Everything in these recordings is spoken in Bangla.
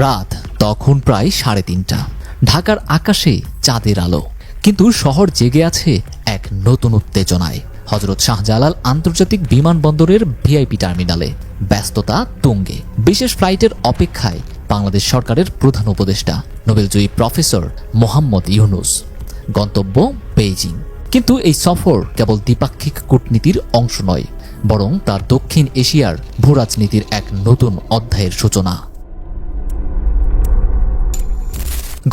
রাত তখন প্রায় 3:30। ঢাকার আকাশে চাঁদের আলো, কিন্তু শহর জেগে আছে এক নতুন উত্তেজনায়। হযরত শাহজালাল আন্তর্জাতিক বিমানবন্দরের ভিআইপি টার্মিনালে ব্যস্ততা তুঙ্গে। বিশেষ ফ্লাইটের অপেক্ষায় বাংলাদেশ সরকারের প্রধান উপদেষ্টা নোবেলজয়ী প্রফেসর মোহাম্মদ ইউনূস। গন্তব্য বেইজিং। কিন্তু এই সফর কেবল দ্বিপাক্ষিক কূটনীতির অংশ নয়, বরং তার দক্ষিণ এশিয়ার ভূরাজনীতির এক নতুন অধ্যায়ের সূচনা।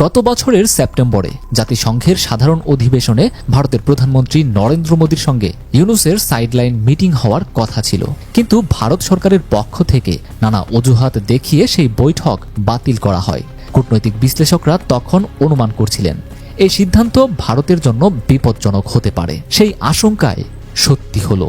গত বছরের সেপ্টেম্বরে জাতিসংঘের সাধারণ অধিবেশনে ভারতের প্রধানমন্ত্রী নরেন্দ্র মোদীর সঙ্গে ইউনূসের সাইডলাইন মিটিং হওয়ার কথা ছিল, কিন্তু ভারত সরকারের পক্ষ থেকে নানা অজুহাত দেখিয়ে সেই বৈঠক বাতিল করা হয়। কূটনৈতিক বিশ্লেষকরা তখন অনুমান করছিলেন এই সিদ্ধান্ত ভারতের জন্য বিপজ্জনক হতে পারে। সেই আশঙ্কায় সত্যি হলো।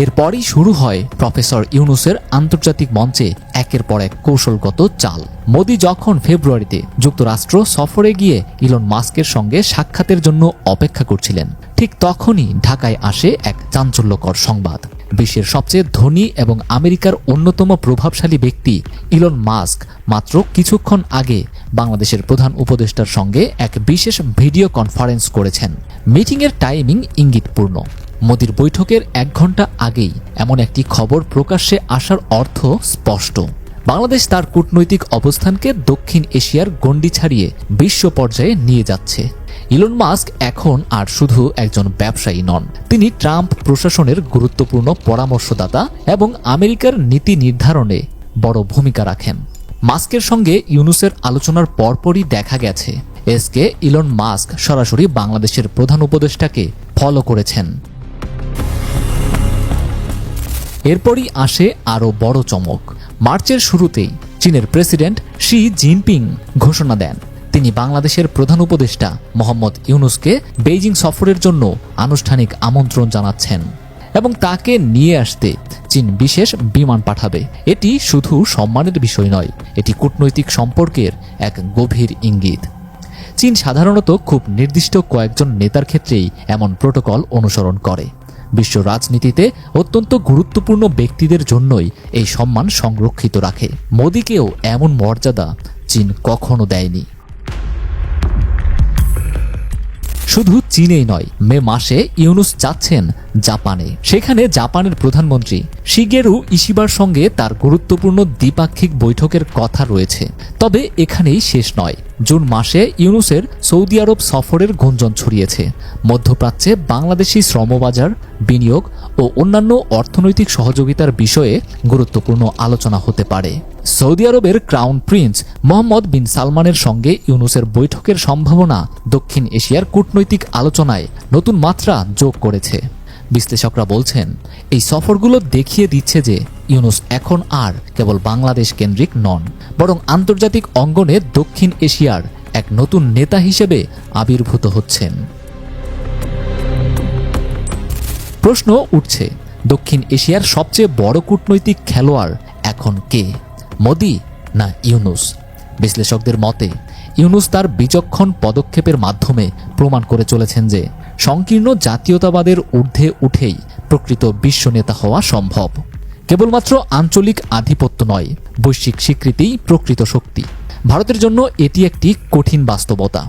এরপরই শুরু হয় প্রফেসর ইউনূসের আন্তর্জাতিক মঞ্চে একের পর এক কৌশলগত চাল। মোদি যখন ফেব্রুয়ারিতে যুক্তরাষ্ট্র সফরে গিয়ে ইলন মাস্কের সঙ্গে সাক্ষাতের জন্য অপেক্ষা করছিলেন, ঠিক তখনই ঢাকায় আসে এক চাঞ্চল্যকর সংবাদ। বিশ্বের সবচেয়ে ধনী এবং আমেরিকার অন্যতম প্রভাবশালী ব্যক্তি ইলন মাস্ক মাত্র কিছুক্ষণ আগে বাংলাদেশের প্রধান উপদেষ্টার সঙ্গে এক বিশেষ ভিডিও কনফারেন্স করেছেন। মিটিংয়ের টাইমিং ইঙ্গিতপূর্ণ। মোদির বৈঠকের 1 ঘণ্টা আগেই এমন একটি খবর প্রকাশ্যে আসার অর্থ স্পষ্ট। বাংলাদেশ তার কূটনৈতিক অবস্থানকে দক্ষিণ এশিয়ার গণ্ডি ছাড়িয়ে বিশ্ব পর্যায়ে নিয়ে যাচ্ছে। ইলন মাস্ক এখন আর শুধু একজন ব্যবসায়ী নন, তিনি ট্রাম্প প্রশাসনের গুরুত্বপূর্ণ পরামর্শদাতা এবং আমেরিকার নীতি নির্ধারণে বড় ভূমিকা রাখেন। মাস্কের সঙ্গে ইউনূসের আলোচনার পরপরই দেখা গেছে এসকে ইলন মাস্ক সরাসরি বাংলাদেশের প্রধান উপদেষ্টাকে ফলো করেছেন। এরপরই আসে আরও বড় চমক। মার্চের শুরুতেই চীনের প্রেসিডেন্ট শি জিনপিং ঘোষণা দেন তিনি বাংলাদেশের প্রধান উপদেষ্টা মোহাম্মদ ইউনূসকে বেইজিং সফরের জন্য আনুষ্ঠানিক আমন্ত্রণ জানাচ্ছেন এবং তাকে নিয়ে আসতে চীন বিশেষ বিমান পাঠাবে। এটি শুধু সম্মানের বিষয় নয়, এটি কূটনৈতিক সম্পর্কের এক গভীর ইঙ্গিত। চীন সাধারণত খুব নির্দিষ্ট কয়েকজন নেতার ক্ষেত্রেই এমন প্রোটোকল অনুসরণ করে। বিশ্ব রাজনীতিতে অত্যন্ত গুরুত্বপূর্ণ ব্যক্তিদের জন্যই এই সম্মান সংরক্ষিত রাখে। মোদিকেও এমন মর্যাদা চীন কখনো দেয়নি। শুধু চীনেই নয়, মে মাসে ইউনূস যাচ্ছেন জাপানে। সেখানে জাপানের প্রধানমন্ত্রী শিগেরু ইশিবার সঙ্গে তার গুরুত্বপূর্ণ দ্বিপাক্ষিক বৈঠকের কথা রয়েছে। তবে এখানেই শেষ নয়। জুন মাসে ইউনূসের সৌদি আরব সফরের গুঞ্জন ছড়িয়েছে। মধ্যপ্রাচ্যে বাংলাদেশি শ্রমবাজার, বিনিয়োগ ও অন্যান্য অর্থনৈতিক সহযোগিতার বিষয়ে গুরুত্বপূর্ণ আলোচনা হতে পারে। সৌদি আরবের ক্রাউন প্রিন্স মোহাম্মদ বিন সালমানের সঙ্গে ইউনূসের বৈঠকের সম্ভাবনা দক্ষিণ এশিয়ার কূটনৈতিক আলোচনায় নতুন মাত্রা যোগ করেছে। বিশ্লেষকরা বলছেন এই সফরগুলো দেখিয়ে দিচ্ছে যে ইউনূস এখন আর কেবল বাংলাদেশ কেন্দ্রিক নন, বরং আন্তর্জাতিক অঙ্গনে দক্ষিণ এশিয়ার এক নতুন নেতা হিসেবে আবির্ভূত হচ্ছেন। প্রশ্ন উঠছে, দক্ষিণ এশিয়ার সবচেয়ে বড় কূটনৈতিক খেলোয়াড় এখন কে, মোদি না ইউনূস? বিশ্লেষকদের মতে ইউনূস তার বিচক্ষণ পদক্ষেপের মাধ্যমে প্রমাণ করে চলেছেন যে সংকীর্ণ জাতীয়তাবাদের ঊর্ধ্বে উঠেই প্রকৃত বিশ্ব নেতা হওয়া সম্ভব। কেবলমাত্র আঞ্চলিক আধিপত্য নয়, বৈশ্বিক স্বীকৃতিই প্রকৃত শক্তি। ভারতের জন্য এটি একটি কঠিন বাস্তবতা।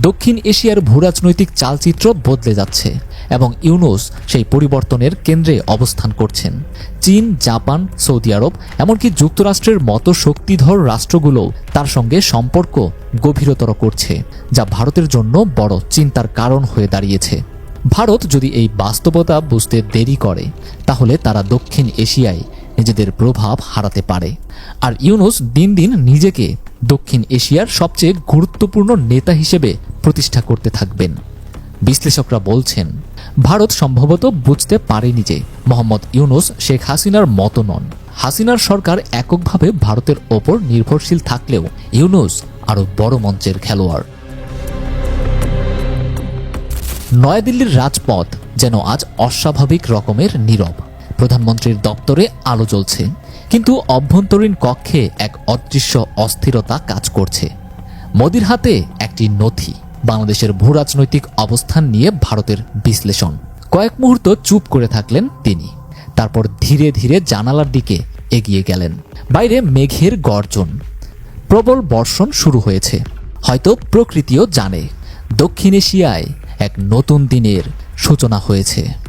দক্ষিণ এশিয়ার ভূরাজনৈতিক চালচিত্র বদলে যাচ্ছে এবং ইউনূস সেই পরিবর্তনের কেন্দ্রে অবস্থান করছেন। চীন, জাপান, সৌদি আরব, এমনকি যুক্তরাষ্ট্রের মতো শক্তিধর রাষ্ট্রগুলো তার সঙ্গে সম্পর্ক গভীরতর করছে, যা ভারতের জন্য বড় চিন্তার কারণ হয়ে দাঁড়িয়েছে। ভারত যদি এই বাস্তবতা বুঝতে দেরি করে, তাহলে তারা দক্ষিণ এশিয়ায় নিজেদের প্রভাব হারাতে পারে। আর ইউনূস দিন দিন নিজেকে দক্ষিণ এশিয়ার সবচেয়ে গুরুত্বপূর্ণ নেতা হিসেবে প্রতিষ্ঠা করতে থাকবেন। বিশ্লেষকরা বলছেন ভারত সম্ভবত বুঝতে পারেনি যে মোহাম্মদ ইউনূস শেখ হাসিনার মতো নন। হাসিনার সরকার এককভাবে ভারতের ওপর নির্ভরশীল থাকলেও ইউনূস আরও বড় মঞ্চের খেলোয়াড়। নয়াদিল্লির রাজপথ যেন আজ অস্বাভাবিক রকমের নীরব। প্রধানমন্ত্রীর দপ্তরে আলো জ্বলছে, কিন্তু অভ্যন্তরীণ কক্ষে এক অদৃশ্য অস্থিরতা কাজ করছে। মোদির হাতে একটি নথি, বাংলাদেশের ভূরাজনৈতিক অবস্থান নিয়ে ভারতের বিশ্লেষণ। কয়েক মুহূর্ত চুপ করে থাকলেন তিনি, তারপর ধীরে ধীরে জানালার দিকে এগিয়ে গেলেন। বাইরে মেঘের গর্জন, প্রবল বর্ষণ শুরু হয়েছে। হয়তো প্রকৃতিও জানে দক্ষিণ এশিয়ায় এক নতুন দিনের সূচনা হয়েছে।